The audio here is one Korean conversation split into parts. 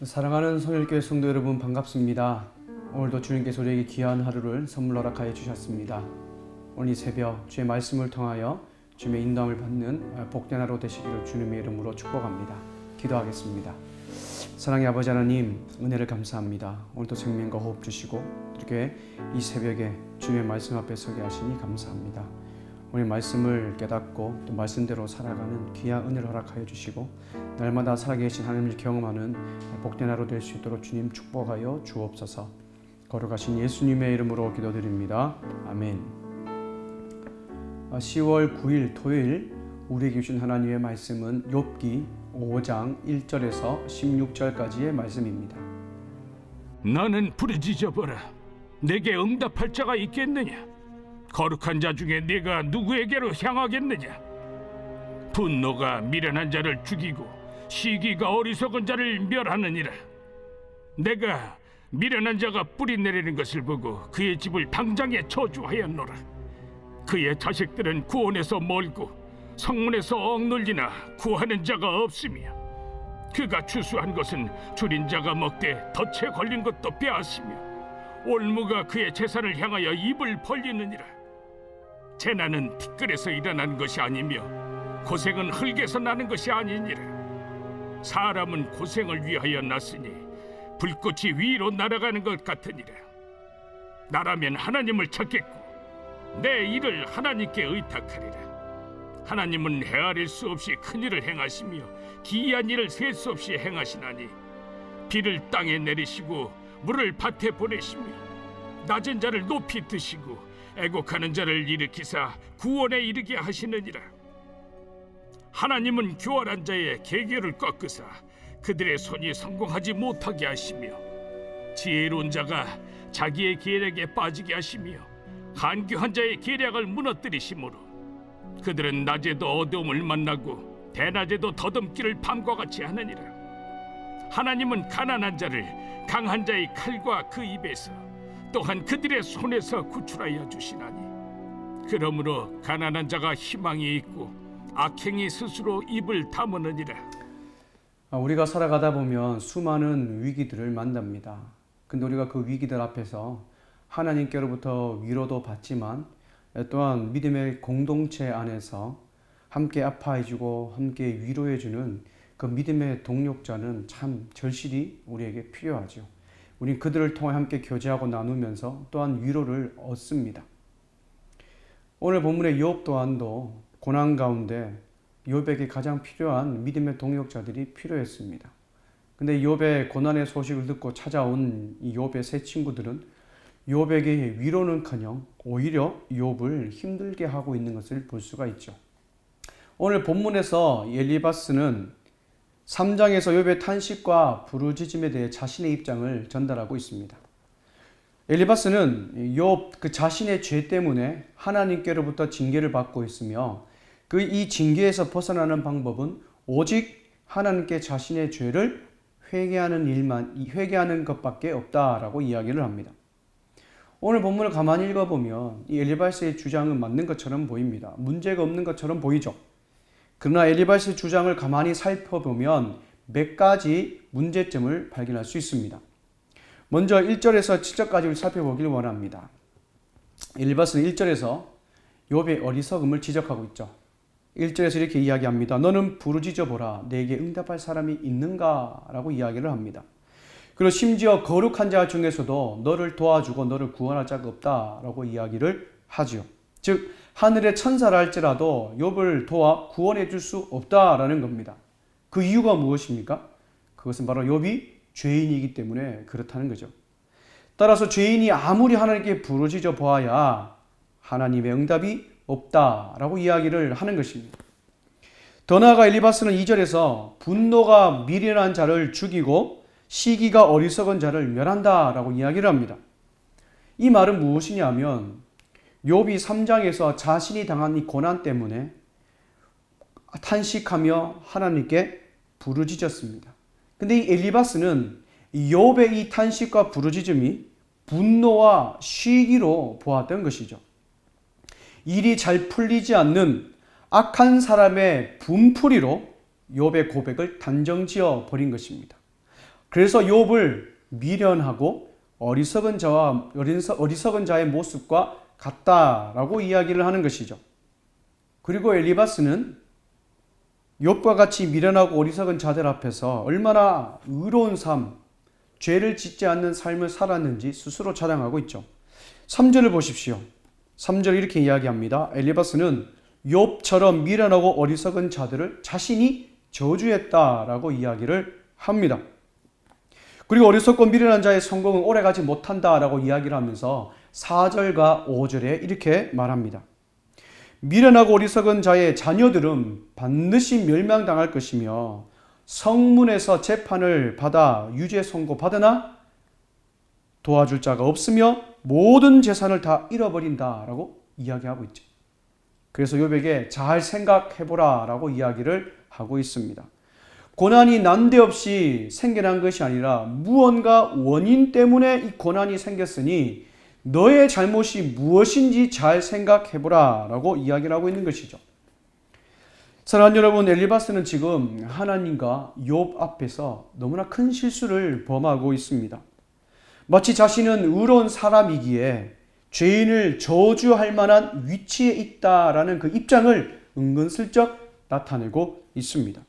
사랑하는 손일교회 성도 여러분, 반갑습니다. 오늘도 주님께서 우리에게 귀한 하루를 선물로 허락하여 주셨습니다. 오늘 이 새벽 주의 말씀을 통하여 주님의 인도함을 받는 복된 하루 되시기를 주님의 이름으로 축복합니다. 기도하겠습니다. 사랑의 아버지 하나님, 은혜를 감사합니다. 오늘도 생명과 호흡 주시고 이렇게 이 새벽에 주님의 말씀 앞에 서게 하시니 감사합니다. 오늘 말씀을 깨닫고 또 말씀대로 살아가는 귀한 은혜를 허락하여 주시고 날마다 살아계신 하나님을 경험하는 복된 하루 될 수 있도록 주님 축복하여 주옵소서. 거룩하신 예수님의 이름으로 기도드립니다. 아멘. 10월 9일 토요일 우리에게 주신 하나님의 말씀은 욥기 5장 1절에서 16절까지의 말씀입니다. 나는 부르짖어보라. 내게 응답할 자가 있겠느냐? 거룩한 자 중에 네가 누구에게로 향하겠느냐? 분노가 미련한 자를 죽이고 시기가 어리석은 자를 멸하느니라. 내가 미련한 자가 뿌리 내리는 것을 보고 그의 집을 당장에 저주하였노라. 그의 자식들은 구원에서 멀고 성문에서 억눌리나 구하는 자가 없으며 그가 추수한 것은 줄인 자가 먹되 덫에 걸린 것도 빼앗으며 올무가 그의 재산을 향하여 입을 벌리느니라. 재난은 티끌에서 일어나는 것이 아니며 고생은 흙에서 나는 것이 아니니라. 사람은 고생을 위하여 났으니 불꽃이 위로 날아가는 것 같으니라. 나라면 하나님을 찾겠고 내 일을 하나님께 의탁하리라. 하나님은 헤아릴 수 없이 큰 일을 행하시며 기이한 일을 셀 수 없이 행하시나니 비를 땅에 내리시고 물을 밭에 보내시며 낮은 자를 높이 드시고 애곡하는 자를 일으키사 구원에 이르게 하시느니라. 하나님은 교활한 자의 계계를 꺾으사 그들의 손이 성공하지 못하게 하시며 지혜로운 자가 자기의 계략에 빠지게 하시며 간교한 자의 계략을 무너뜨리시므로 그들은 낮에도 어두움을 만나고 대낮에도 더듬기를 밤과 같이 하느니라. 하나님은 가난한 자를 강한 자의 칼과 그 입에서 또한 그들의 손에서 구출하여 주시나니 그러므로 가난한 자가 희망이 있고 악행이 스스로 입을 다무느니라. 우리가 살아가다 보면 수많은 위기들을 만납니다. 근데 우리가 그 위기들 앞에서 하나님께로부터 위로도 받지만 또한 믿음의 공동체 안에서 함께 아파해주고 함께 위로해주는 그 믿음의 동력자는 참 절실히 우리에게 필요하죠. 우린 그들을 통해 함께 교제하고 나누면서 또한 위로를 얻습니다. 오늘 본문의 욥 또한도 고난 가운데 욥에게 가장 필요한 믿음의 동력자들이 필요했습니다. 근데 욥의 고난의 소식을 듣고 찾아온 이 욥의 세 친구들은 욥에게 위로는커녕 오히려 욥을 힘들게 하고 있는 것을 볼 수가 있죠. 오늘 본문에서 엘리바스는 3장에서 욥의 탄식과 부르짖음에 대해 자신의 입장을 전달하고 있습니다. 엘리바스는 욥 그 자신의 죄 때문에 하나님께로부터 징계를 받고 있으며 이 징계에서 벗어나는 방법은 오직 하나님께 자신의 죄를 회개하는 것밖에 없다라고 이야기를 합니다. 오늘 본문을 가만히 읽어보면 이 엘리바스의 주장은 맞는 것처럼 보입니다. 문제가 없는 것처럼 보이죠. 그러나 엘리바스의 주장을 가만히 살펴보면 몇 가지 문제점을 발견할 수 있습니다. 먼저 1절에서 7절까지를 살펴보길 원합니다. 엘리바스는 1절에서 욥의 어리석음을 지적하고 있죠. 1절에서 이렇게 이야기합니다. 너는 부르짖어 보라. 내게 응답할 사람이 있는가? 라고 이야기를 합니다. 그리고 심지어 거룩한 자 중에서도 너를 도와주고 너를 구원할 자가 없다라고 이야기를 하죠. 즉 하늘의 천사라 할지라도 욥을 도와 구원해 줄 수 없다라는 겁니다. 그 이유가 무엇입니까? 그것은 바로 욥이 죄인이기 때문에 그렇다는 거죠. 따라서 죄인이 아무리 하나님께 부르짖어 보아야 하나님의 응답이 없다라고 이야기를 하는 것입니다. 더 나아가 엘리바스는 2절에서 분노가 미련한 자를 죽이고 시기가 어리석은 자를 멸한다라고 이야기를 합니다. 이 말은 무엇이냐면 욥이 3장에서 자신이 당한 이 고난 때문에 탄식하며 하나님께 부르짖었습니다. 근데 이 엘리바스는 욥의 이 탄식과 부르짖음이 분노와 시기로 보았던 것이죠. 일이 잘 풀리지 않는 악한 사람의 분풀이로 욥의 고백을 단정지어 버린 것입니다. 그래서 욥을 미련하고 어리석은 자의 모습과 같다라고 이야기를 하는 것이죠. 그리고 엘리바스는 욥과 같이 미련하고 어리석은 자들 앞에서 얼마나 의로운 삶, 죄를 짓지 않는 삶을 살았는지 스스로 자랑하고 있죠. 3절을 보십시오. 3절 이렇게 이야기합니다. 엘리바스는 욥처럼 미련하고 어리석은 자들을 자신이 저주했다라고 이야기를 합니다. 그리고 어리석고 미련한 자의 성공은 오래가지 못한다라고 이야기를 하면서 4절과 5절에 이렇게 말합니다. 미련하고 어리석은 자의 자녀들은 반드시 멸망당할 것이며 성문에서 재판을 받아 유죄 선고받으나 도와줄 자가 없으며 모든 재산을 다 잃어버린다라고 이야기하고 있죠. 그래서 욥에게 잘 생각해보라 라고 이야기를 하고 있습니다. 고난이 난데없이 생겨난 것이 아니라 무언가 원인 때문에 이 고난이 생겼으니 너의 잘못이 무엇인지 잘 생각해보라 라고 이야기를 하고 있는 것이죠. 사랑하는 여러분, 엘리바스는 지금 하나님과 욥 앞에서 너무나 큰 실수를 범하고 있습니다. 마치 자신은 의로운 사람이기에 죄인을 저주할 만한 위치에 있다라는 그 입장을 은근슬쩍 나타내고 있습니다.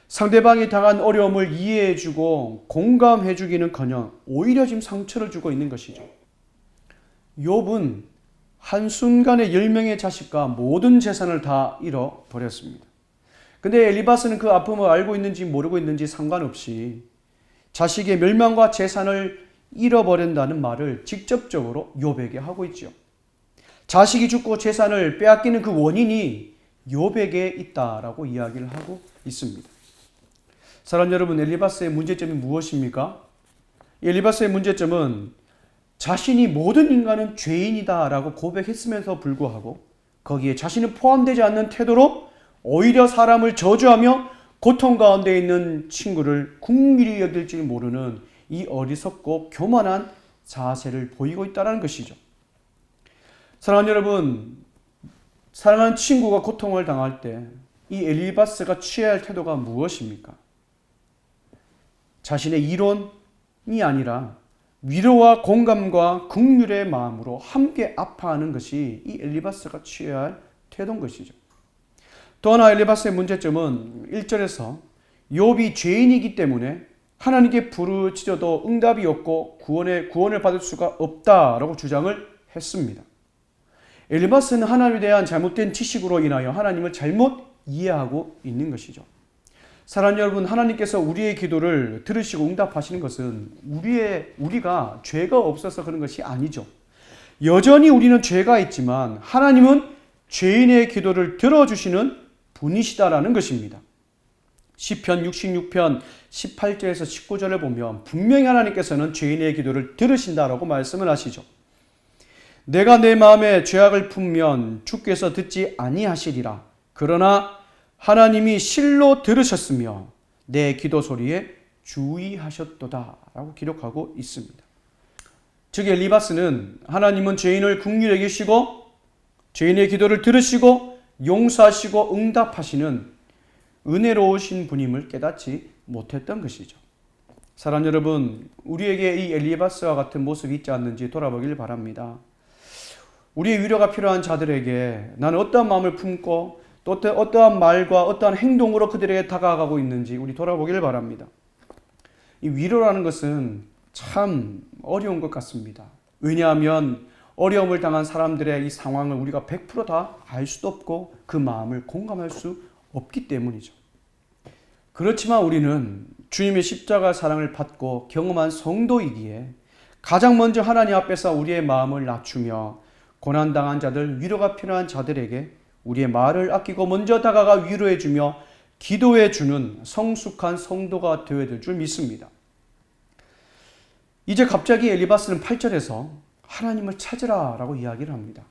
상대방이 당한 어려움을 이해해주고 공감해주기는커녕 오히려 지금 상처를 주고 있는 것이죠. 욥은 한순간에 10명의 자식과 모든 재산을 다 잃어버렸습니다. 근데 엘리바스는 그 아픔을 알고 있는지 모르고 있는지 상관없이 자식의 멸망과 재산을 잃어버린다는 말을 직접적으로 욥에게 하고 있죠. 자식이 죽고 재산을 빼앗기는 그 원인이 욥에게 있다라고 이야기를 하고 있습니다. 사랑하는 여러분, 엘리바스의 문제점이 무엇입니까? 엘리바스의 문제점은 자신이 모든 인간은 죄인이다라고 고백했음에도 불구하고 거기에 자신은 포함되지 않는 태도로 오히려 사람을 저주하며 고통 가운데 있는 친구를 긍휼히 여길 줄 모르는 이 어리석고 교만한 자세를 보이고 있다는 것이죠. 사랑하는 여러분, 사랑하는 친구가 고통을 당할 때 이 엘리바스가 취해야 할 태도가 무엇입니까? 자신의 이론이 아니라 위로와 공감과 긍휼의 마음으로 함께 아파하는 것이 이 엘리바스가 취해야 할 태도인 것이죠. 또 하나 엘리바스의 문제점은 1절에서 욥이 죄인이기 때문에 하나님께 부르짖어도 응답이 없고 구원을 받을 수가 없다라고 주장을 했습니다. 엘리바스는 하나님에 대한 잘못된 지식으로 인하여 하나님을 잘못 이해하고 있는 것이죠. 사랑하는 여러분, 하나님께서 우리의 기도를 들으시고 응답하시는 것은 우리가 죄가 없어서 그런 것이 아니죠. 여전히 우리는 죄가 있지만 하나님은 죄인의 기도를 들어주시는 분이시다라는 것입니다. 시편 66편 18절에서 19절을 보면 분명히 하나님께서는 죄인의 기도를 들으신다라고 말씀을 하시죠. 내가 내 마음에 죄악을 품면 주께서 듣지 아니하시리라. 그러나 하나님이 실로 들으셨으며 내 기도 소리에 주의하셨도다 라고 기록하고 있습니다. 즉 엘리바스는 하나님은 죄인을 긍휼히 여기시고 죄인의 기도를 들으시고 용서하시고 응답하시는 은혜로우신 분임을 깨닫지 못했던 것이죠. 사랑하는 여러분, 우리에게 이 엘리바스와 같은 모습이 있지 않는지 돌아보길 바랍니다. 우리의 위로가 필요한 자들에게 나는 어떠한 마음을 품고 또 어떠한 말과 어떠한 행동으로 그들에게 다가가고 있는지 우리 돌아보길 바랍니다. 이 위로라는 것은 참 어려운 것 같습니다. 왜냐하면 어려움을 당한 사람들의 이 상황을 우리가 100% 다 알 수도 없고 그 마음을 공감할 수 없기 때문이죠. 그렇지만 우리는 주님의 십자가 사랑을 받고 경험한 성도이기에 가장 먼저 하나님 앞에서 우리의 마음을 낮추며 고난당한 자들, 위로가 필요한 자들에게 우리의 말을 아끼고 먼저 다가가 위로해주며 기도해주는 성숙한 성도가 되어야 될 줄 믿습니다. 이제 갑자기 엘리바스는 8절에서 하나님을 찾으라 라고 이야기를 합니다.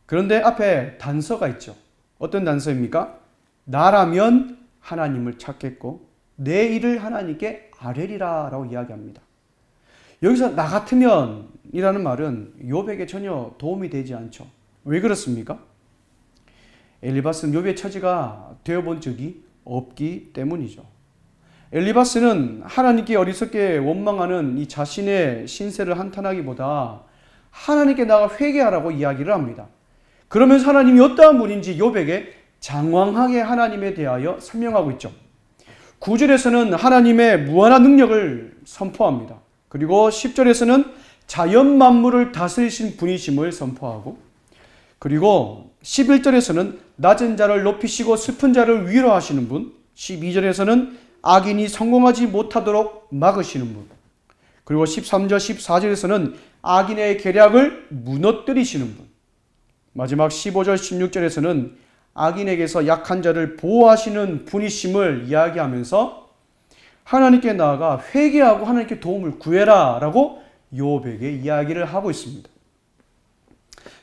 그런데 앞에 단서가 있죠. 어떤 단서입니까? 나라면 하나님을 찾겠고 내 일을 하나님께 아뢰리라 라고 이야기합니다. 여기서 나 같으면 이라는 말은 욥에게 전혀 도움이 되지 않죠. 왜 그렇습니까? 엘리바스는 욥의 처지가 되어본 적이 없기 때문이죠. 엘리바스는 하나님께 어리석게 원망하는 이 자신의 신세를 한탄하기보다 하나님께 나가 회개하라고 이야기를 합니다. 그러면서 하나님이 어떠한 분인지 욥에게 장황하게 하나님에 대하여 설명하고 있죠. 9절에서는 하나님의 무한한 능력을 선포합니다. 그리고 10절에서는 자연 만물을 다스리신 분이심을 선포하고, 그리고 11절에서는 낮은 자를 높이시고 슬픈 자를 위로하시는 분, 12절에서는 악인이 성공하지 못하도록 막으시는 분, 그리고 13절, 14절에서는 악인의 계략을 무너뜨리시는 분, 마지막 15절, 16절에서는 악인에게서 약한 자를 보호하시는 분이심을 이야기하면서 하나님께 나아가 회개하고 하나님께 도움을 구해라 라고 욥에게 이야기를 하고 있습니다.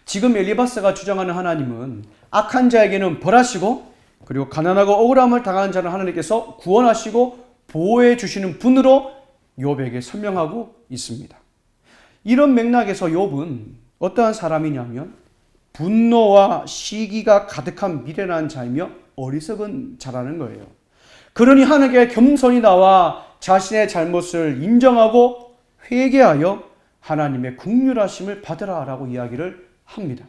지금 엘리바스가 주장하는 하나님은 악한 자에게는 벌하시고, 그리고 가난하고 억울함을 당하는 자는 하나님께서 구원하시고 보호해 주시는 분으로 욥에게 설명하고 있습니다. 이런 맥락에서 욥은 어떠한 사람이냐면 분노와 시기가 가득한 미련한 자이며 어리석은 자라는 거예요. 그러니 하나님께 겸손히 나와 자신의 잘못을 인정하고 회개하여 하나님의 긍휼하심을 받으라라고 이야기를 합니다.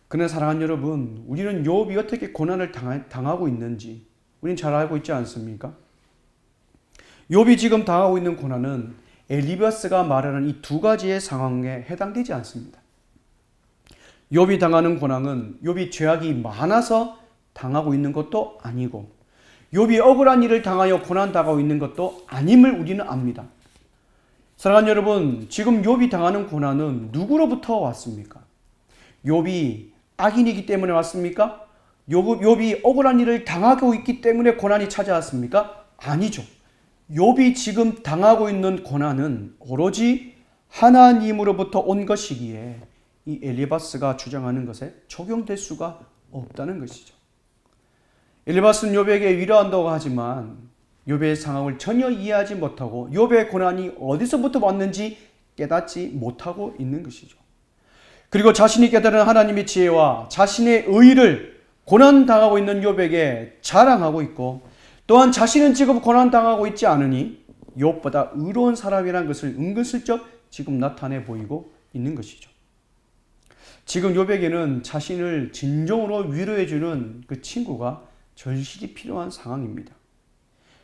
그러나 사랑하는 여러분, 우리는 욥이 어떻게 고난을 당하고 있는지 우리는 잘 알고 있지 않습니까? 욥이 지금 당하고 있는 고난은 엘리바스가 말하는 이 두 가지의 상황에 해당되지 않습니다. 욥이 당하는 고난은 욥이 죄악이 많아서 당하고 있는 것도 아니고, 욥이 억울한 일을 당하여 고난 당하고 있는 것도 아님을 우리는 압니다. 사랑하는 여러분, 지금 욥이 당하는 고난은 누구로부터 왔습니까? 욥이 악인이기 때문에 왔습니까? 욥이 억울한 일을 당하고 있기 때문에 고난이 찾아왔습니까? 아니죠. 욥이 지금 당하고 있는 고난은 오로지 하나님으로부터 온 것이기에 이 엘리바스가 주장하는 것에 적용될 수가 없다는 것이죠. 엘리바스는 욥에게 위로한다고 하지만 욥의 상황을 전혀 이해하지 못하고 욥의 고난이 어디서부터 왔는지 깨닫지 못하고 있는 것이죠. 그리고 자신이 깨달은 하나님의 지혜와 자신의 의의를 고난당하고 있는 욥에게 자랑하고 있고, 또한 자신은 지금 고난당하고 있지 않으니 욥보다 의로운 사람이라는 것을 은근슬쩍 지금 나타내 보이고 있는 것이죠. 지금 욥에게는 자신을 진정으로 위로해주는 그 친구가 절실히 필요한 상황입니다.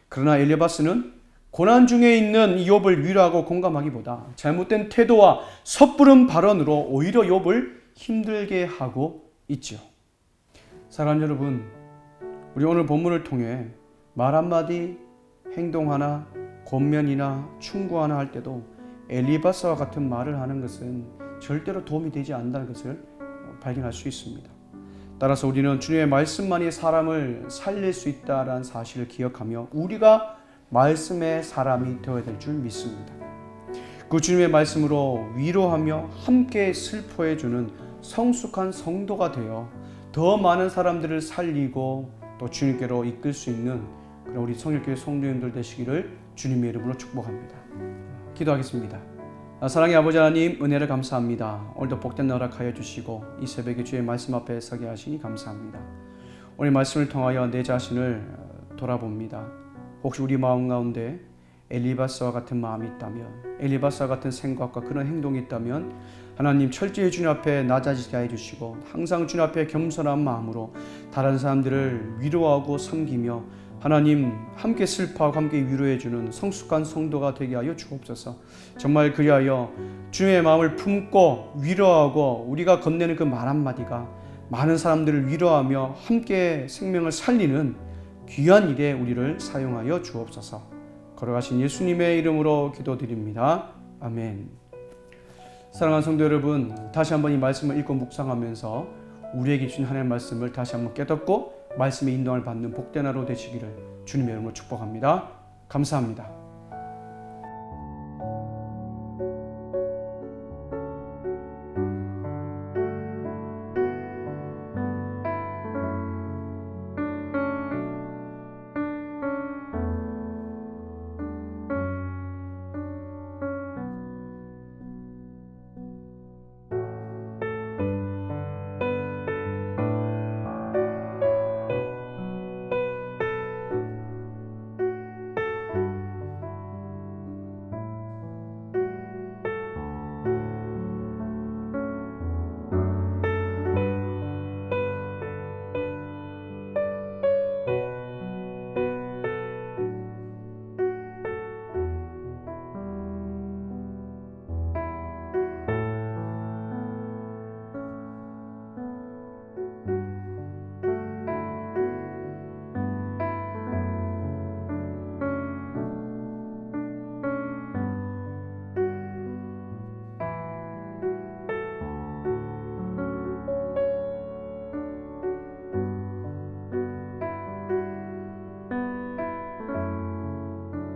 그러나 엘리바스는 고난 중에 있는 욥을 위로하고 공감하기보다 잘못된 태도와 섣부른 발언으로 오히려 욥을 힘들게 하고 있죠. 사랑하는 여러분, 우리 오늘 본문을 통해 말 한마디, 행동 하나, 권면이나 충고 하나 할 때도 엘리바스와 같은 말을 하는 것은 절대로 도움이 되지 않는다는 것을 발견할 수 있습니다. 따라서 우리는 주님의 말씀만이 사람을 살릴 수 있다는 사실을 기억하며 우리가 말씀의 사람이 되어야 될 줄 믿습니다. 그 주님의 말씀으로 위로하며 함께 슬퍼해주는 성숙한 성도가 되어 더 많은 사람들을 살리고 또 주님께로 이끌 수 있는 그런 우리 성일교회 성도님들 되시기를 주님의 이름으로 축복합니다. 기도하겠습니다. 사랑의 아버지 하나님, 은혜를 감사합니다. 오늘도 복된 날 허락하여 주시고 이 새벽에 주의 말씀 앞에 서게 하시니 감사합니다. 오늘 말씀을 통하여 내 자신을 돌아봅니다. 혹시 우리 마음 가운데 엘리바스와 같은 마음이 있다면, 엘리바스와 같은 생각과 그런 행동이 있다면 하나님 철저히 주님 앞에 낮아지게 해주시고 항상 주님 앞에 겸손한 마음으로 다른 사람들을 위로하고 섬기며 하나님 함께 슬퍼하고 함께 위로해주는 성숙한 성도가 되게 하여 주옵소서. 정말 그리하여 주님의 마음을 품고 위로하고 우리가 건네는 그 말 한마디가 많은 사람들을 위로하며 함께 생명을 살리는 귀한 일에 우리를 사용하여 주옵소서. 걸어가신 예수님의 이름으로 기도드립니다. 아멘. 사랑하는 성도 여러분, 다시 한번 이 말씀을 읽고 묵상하면서 우리에게 주신 하나님의 말씀을 다시 한번 깨닫고 말씀의 인도를 받는 복된 하루 되시기를 주님의 이름으로 축복합니다. 감사합니다.